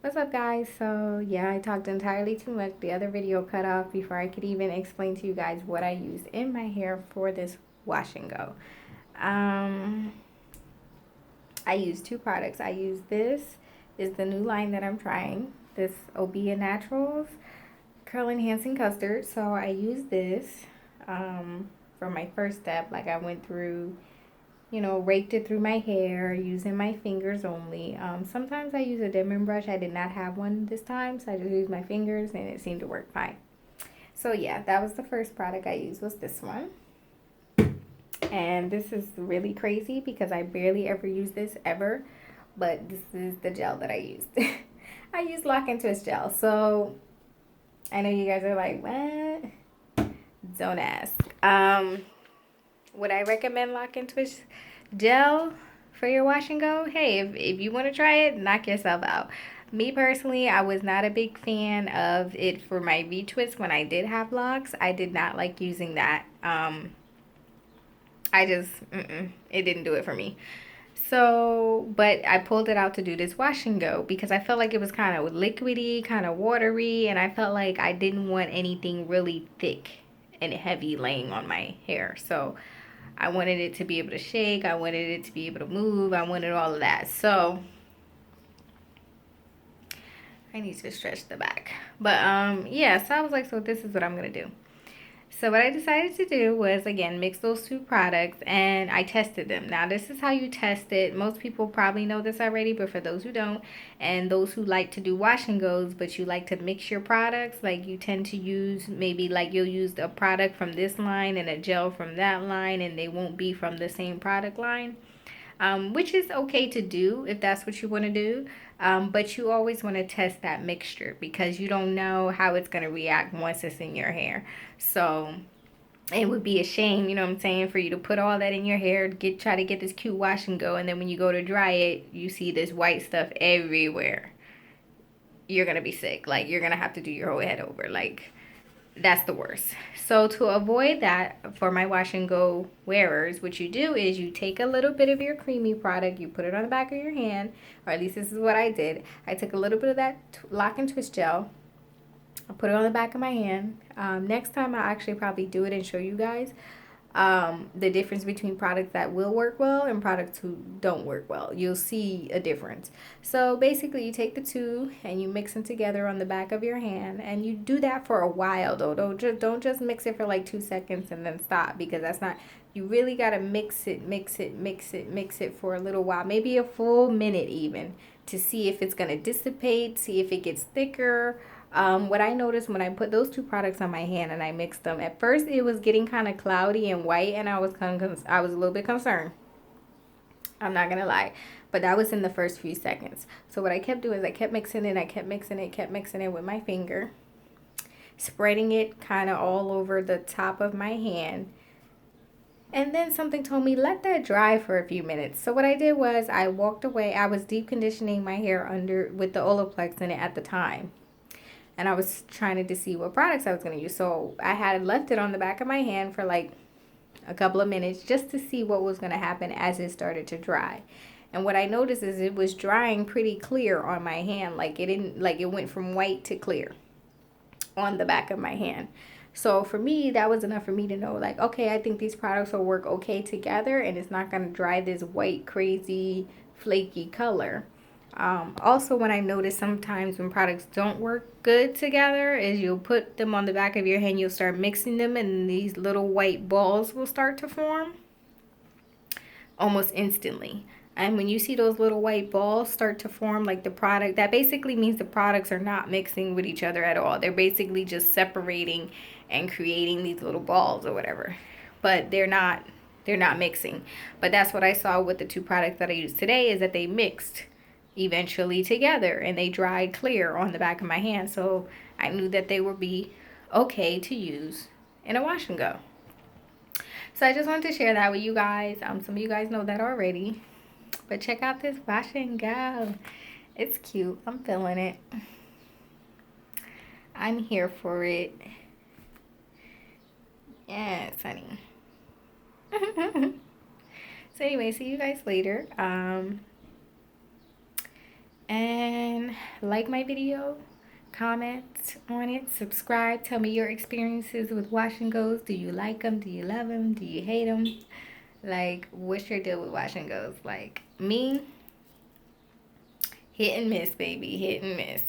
What's up, guys? So yeah, I talked entirely too much. The other video cut off before I could even explain to you guys what I used in my hair for this wash and go. um I used two products. I used this is the new line that I'm trying, this Obia Naturals curl enhancing custard. So I used this for my first step. Like, I went through, raked it through my hair using my fingers only. Sometimes I use a dimming brush. I did not have one this time, so I just used my fingers and it seemed to work fine. So yeah, that was the first product I used, was this one. And this is really crazy because I barely ever use this ever, but this is the gel that I used. I used Lock and Twist gel. So I know you guys are like, what? Don't ask. Would I recommend Lock and Twist gel for your wash and go? Hey, if you want to try it, knock yourself out. Me personally, I was not a big fan of it for my V-twist when I did have locks. I did not like using that. I just, it didn't do it for me. So, but I pulled it out to do this wash and go because I felt like it was kind of liquidy, kind of watery, and I felt like I didn't want anything really thick and heavy laying on my hair. So I wanted it to be able to shake. I wanted it to be able to move. I wanted all of that. So I need to stretch the back. But yeah, so I was like, so this is what I'm going to do. So what I decided to do was, again, mix those two products, and I tested them. Now, this is how you test it. Most people probably know this already, but for those who don't, and those who like to do wash and goes, but you like to mix your products, like you tend to use, maybe like you'll use a product from this line and a gel from that line, and they won't be from the same product line. Which is okay to do if that's what you want to do. But you always want to test that mixture because you don't know how it's going to react once it's in your hair. So it would be a shame, you know what I'm saying, for you to put all that in your hair, try to get this cute wash and go, and then when you go to dry it, you see this white stuff everywhere. You're going to be sick. Like, you're going to have to do your whole head over. Like, that's the worst. So to avoid that, for my wash and go wearers, what you do is you take a little bit of your creamy product, you put it on the back of your hand, or at least this is what I did. I took a little bit of that Lock and Twist gel, I put it on the back of my hand. Next time I'll actually probably do it and show you guys the difference between products that will work well and products who don't work well. You'll see a difference. So basically, you take the two and you mix them together on the back of your hand, and you do that for a while though. Don't just mix it for like 2 seconds and then stop, because that's not. You really gotta mix it for a little while, maybe a full minute even, to see if it's gonna dissipate, see if it gets thicker. What I noticed when I put those two products on my hand and I mixed them, at first it was getting kind of cloudy and white, and I was a little bit concerned. I'm not gonna lie, but that was in the first few seconds. So what I kept doing is I kept mixing it, kept mixing it with my finger, spreading it kind of all over the top of my hand. And then something told me, let that dry for a few minutes. So what I did was I walked away. I was deep conditioning my hair under with the Olaplex in it at the time, and I was trying to see what products I was going to use. So I had left it on the back of my hand for like a couple of minutes just to see what was going to happen as it started to dry. And what I noticed is it was drying pretty clear on my hand. Like, it went from white to clear on the back of my hand. So for me, that was enough for me to know, like, okay, I think these products will work okay together, and it's not going to dry this white, crazy, flaky color. Also, when I notice sometimes when products don't work good together is you'll put them on the back of your hand, you'll start mixing them, and these little white balls will start to form almost instantly. And when you see those little white balls start to form, like the product, that basically means the products are not mixing with each other at all. They're basically just separating and creating these little balls or whatever. But they're not mixing. But that's what I saw with the two products that I used today, is that they mixed eventually together and they dried clear on the back of my hand. So I knew that they would be okay to use in a wash and go. So I just wanted to share that with you guys. Some of you guys know that already, but check out this wash and go. It's cute. I'm feeling it. I'm here for it. Yes, honey. So anyway, see you guys later. And like my video, comment on it, subscribe. Tell me your experiences with wash and goes. Do you like them? Do you love them? Do you hate them? Like, what's your deal with wash and goes? Like, me, hit and miss, baby, hit and miss.